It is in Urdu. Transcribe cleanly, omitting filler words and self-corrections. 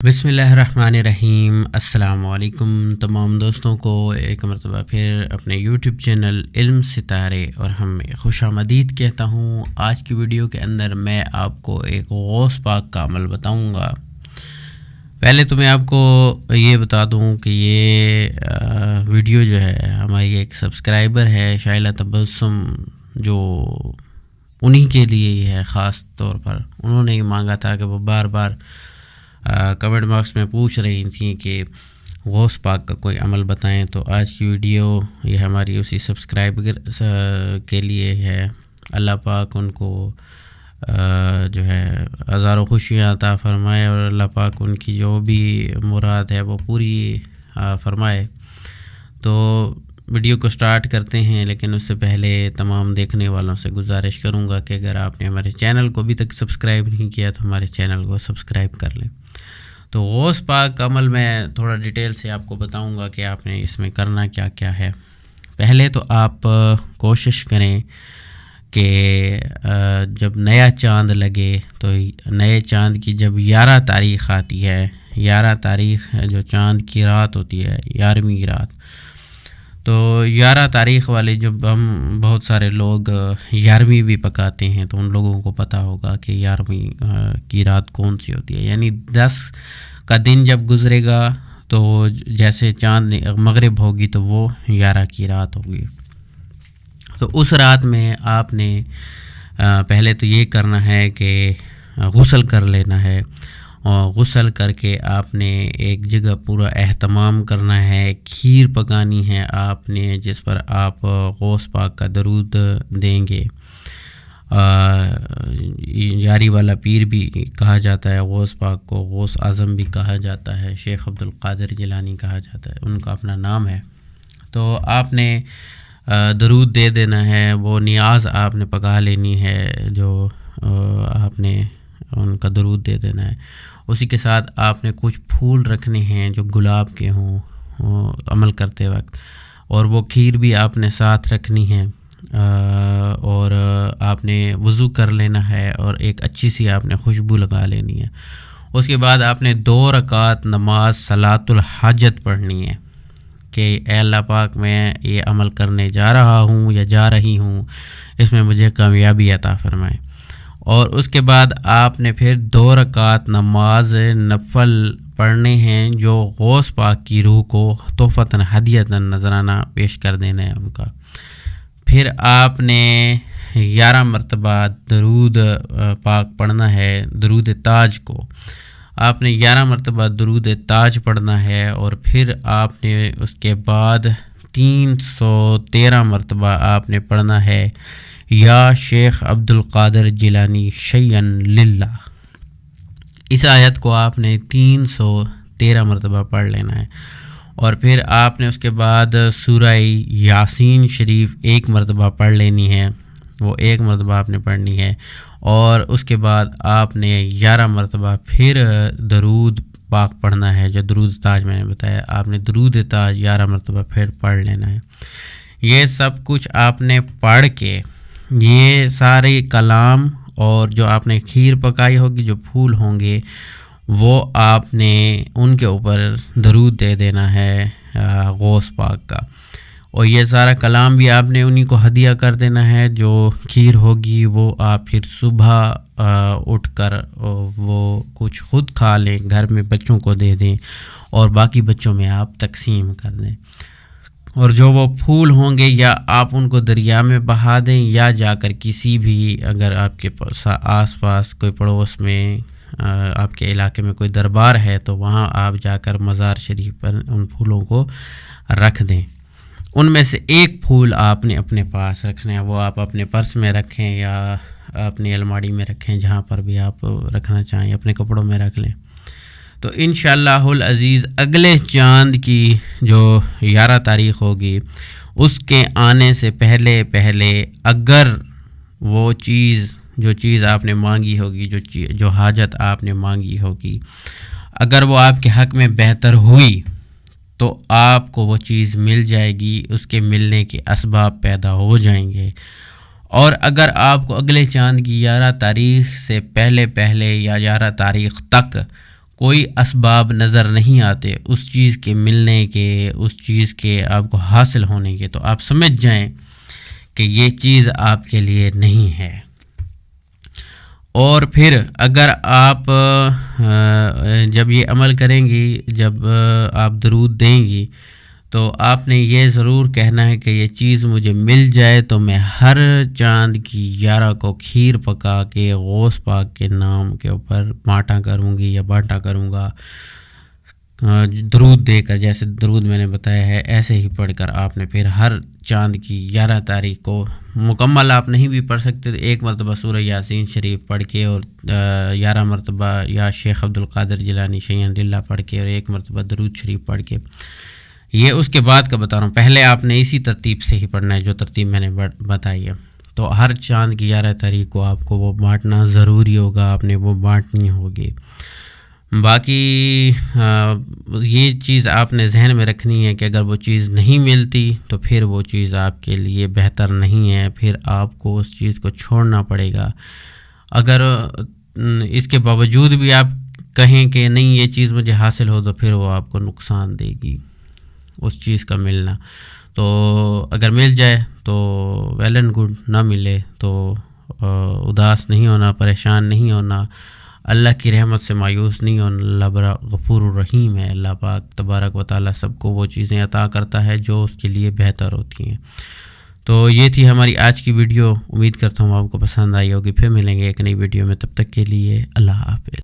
بسم اللہ الرحمن الرحیم۔ السلام علیکم تمام دوستوں کو ایک مرتبہ پھر اپنے یوٹیوب چینل علم ستارے اور ہم خوش آمدید کہتا ہوں۔ آج کی ویڈیو کے اندر میں آپ کو ایک غوث پاک کا عمل بتاؤں گا۔ پہلے تو میں آپ کو یہ بتا دوں کہ یہ ویڈیو جو ہے ہماری ایک سبسکرائبر ہے شائلہ تبسم، جو انہی کے لیے ہی ہے خاص طور پر۔ انہوں نے ہی مانگا تھا کہ وہ بار بار کمنٹ باکس میں پوچھ رہی تھیں کہ غوث پاک کا کوئی عمل بتائیں، تو آج کی ویڈیو یہ ہماری اسی سبسکرائبر کے لیے ہے۔ اللہ پاک ان کو جو ہے ہزاروں خوشیاں عطا فرمائے اور اللہ پاک ان کی جو بھی مراد ہے وہ پوری فرمائے۔ تو ویڈیو کو سٹارٹ کرتے ہیں، لیکن اس سے پہلے تمام دیکھنے والوں سے گزارش کروں گا کہ اگر آپ نے ہمارے چینل کو ابھی تک سبسکرائب نہیں کیا تو ہمارے چینل کو سبسکرائب کر لیں۔ تو غوث پاک کا عمل میں تھوڑا ڈیٹیل سے آپ کو بتاؤں گا کہ آپ نے اس میں کرنا کیا کیا ہے۔ پہلے تو آپ کوشش کریں کہ جب نیا چاند لگے تو نئے چاند کی جب 11 تاریخ آتی ہے، 11 تاریخ جو چاند کی رات ہوتی ہے، 11ویں رات، تو 11 تاریخ والے جب ہم بہت سارے لوگ 11ویں بھی پکاتے ہیں تو ان لوگوں کو پتہ ہوگا کہ 11ویں کی رات کون سی ہوتی ہے، یعنی 10 کا دن جب گزرے گا تو جیسے چاند مغرب ہوگی تو وہ 11 کی رات ہوگی۔ تو اس رات میں آپ نے پہلے تو یہ کرنا ہے کہ غسل کر لینا ہے، اور غسل کر کے آپ نے ایک جگہ پورا اہتمام کرنا ہے، کھیر پکانی ہے آپ نے جس پر آپ غوث پاک کا درود دیں گے۔ یاری والا پیر بھی کہا جاتا ہے غوث پاک کو، غوث اعظم بھی کہا جاتا ہے، شیخ عبدالقادر جیلانی کہا جاتا ہے، ان کا اپنا نام ہے۔ تو آپ نے درود دے دینا ہے، وہ نیاز آپ نے پکا لینی ہے جو آپ نے ان کا درود دے دینا ہے۔ اسی کے ساتھ آپ نے کچھ پھول رکھنے ہیں جو گلاب کے ہوں عمل کرتے وقت، اور وہ کھیر بھی آپ نے ساتھ رکھنی ہے، اور آپ نے وضو کر لینا ہے اور ایک اچھی سی آپ نے خوشبو لگا لینی ہے۔ اس کے بعد آپ نے 2 رکعت نماز صلاۃ الحاجت پڑھنی ہے کہ اے اللہ پاک، میں یہ عمل کرنے جا رہا ہوں یا جا رہی ہوں، اس میں مجھے کامیابی عطا فرمائے۔ اور اس کے بعد آپ نے پھر 2 رکعت نماز نفل پڑھنے ہیں جو غوث پاک کی روح کو تحفتاً ہدیتاً نذرانہ پیش کر دینا ہے ان کا۔ پھر آپ نے 11 مرتبہ درود پاک پڑھنا ہے، درود تاج کو آپ نے 11 مرتبہ درود تاج پڑھنا ہے، اور پھر آپ نے اس کے بعد 313 مرتبہ آپ نے پڑھنا ہے یا شیخ عبدالقادر جیلانی شیئن للہ۔ اس آیت کو آپ نے 313 مرتبہ پڑھ لینا ہے، اور پھر آپ نے اس کے بعد سورہ یاسین شریف 1 مرتبہ پڑھ لینی ہے، وہ 1 مرتبہ آپ نے پڑھنی ہے، اور اس کے بعد آپ نے 11 مرتبہ پھر درود پاک پڑھنا ہے جو درود تاج میں نے بتایا، آپ نے درود تاج 11 مرتبہ پھر پڑھ لینا ہے۔ یہ سب کچھ آپ نے پڑھ کے یہ سارے کلام اور جو آپ نے کھیر پکائی ہوگی، جو پھول ہوں گے، وہ آپ نے ان کے اوپر درود دے دینا ہے غوث پاک کا، اور یہ سارا کلام بھی آپ نے انہی کو ہدیہ کر دینا ہے۔ جو کھیر ہوگی وہ آپ پھر صبح اٹھ کر وہ کچھ خود کھا لیں، گھر میں بچوں کو دے دیں، اور باقی بچوں میں آپ تقسیم کر دیں۔ اور جو وہ پھول ہوں گے یا آپ ان کو دریا میں بہا دیں، یا جا کر کسی بھی، اگر آپ کے آس پاس کوئی پڑوس میں آپ کے علاقے میں کوئی دربار ہے تو وہاں آپ جا کر مزار شریف پر ان پھولوں کو رکھ دیں۔ ان میں سے ایک پھول آپ نے اپنے پاس رکھنا ہے، وہ آپ اپنے پرس میں رکھیں یا اپنی الماڑی میں رکھیں، جہاں پر بھی آپ رکھنا چاہیں، اپنے کپڑوں میں رکھ لیں۔ تو انشاءاللہ العزیز اگلے چاند کی جو 11 تاریخ ہوگی، اس کے آنے سے پہلے اگر وہ جو چیز آپ نے مانگی ہوگی، جو حاجت آپ نے مانگی ہوگی، اگر وہ آپ کے حق میں بہتر ہوئی تو آپ کو وہ چیز مل جائے گی، اس کے ملنے کے اسباب پیدا ہو جائیں گے۔ اور اگر آپ کو اگلے چاند کی 11 تاریخ سے پہلے یا 11 تاریخ تک کوئی اسباب نظر نہیں آتے اس چیز کے ملنے کے، اس چیز کے آپ کو حاصل ہونے کے، تو آپ سمجھ جائیں کہ یہ چیز آپ کے لیے نہیں ہے۔ اور پھر اگر آپ جب یہ عمل کریں گی، جب آپ درود دیں گی، تو آپ نے یہ ضرور کہنا ہے کہ یہ چیز مجھے مل جائے تو میں ہر چاند کی 11 کو کھیر پکا کے غوث پاک کے نام کے اوپر بانٹا کروں گی یا بانٹا کروں گا، درود دے کر، جیسے درود میں نے بتایا ہے ایسے ہی پڑھ کر آپ نے پھر ہر چاند کی 11 تاریخ کو، مکمل آپ نہیں بھی پڑھ سکتے تو ایک مرتبہ سورہ یاسین شریف پڑھ کے اور 11 مرتبہ یا شیخ عبدالقادر جیلانی شیئن للہ پڑھ کے اور ایک مرتبہ درود شریف پڑھ کے، یہ اس کے بعد کا بتا رہا ہوں، پہلے آپ نے اسی ترتیب سے ہی پڑھنا ہے جو ترتیب میں نے بتائی ہے۔ تو ہر چاند کی 11 تاریخ کو آپ کو وہ بانٹنا ضروری ہوگا، آپ نے وہ بانٹنی ہوگی۔ باقی یہ چیز آپ نے ذہن میں رکھنی ہے کہ اگر وہ چیز نہیں ملتی تو پھر وہ چیز آپ کے لیے بہتر نہیں ہے، پھر آپ کو اس چیز کو چھوڑنا پڑے گا۔ اگر اس کے باوجود بھی آپ کہیں کہ نہیں یہ چیز مجھے حاصل ہو، تو پھر وہ آپ کو نقصان دے گی اس چیز کا ملنا۔ تو اگر مل جائے تو ویل اینڈ گڈ، نہ ملے تو اداس نہیں ہونا، پریشان نہیں ہونا، اللہ کی رحمت سے مایوس نہیں ہونا۔ اللہ بڑا غفور الرحیم ہے، اللہ پاک تبارک و تعالیٰ سب کو وہ چیزیں عطا کرتا ہے جو اس کے لیے بہتر ہوتی ہیں۔ تو یہ تھی ہماری آج کی ویڈیو، امید کرتا ہوں آپ کو پسند آئی ہوگی۔ پھر ملیں گے ایک نئی ویڈیو میں، تب تک کے لیے اللہ حافظ۔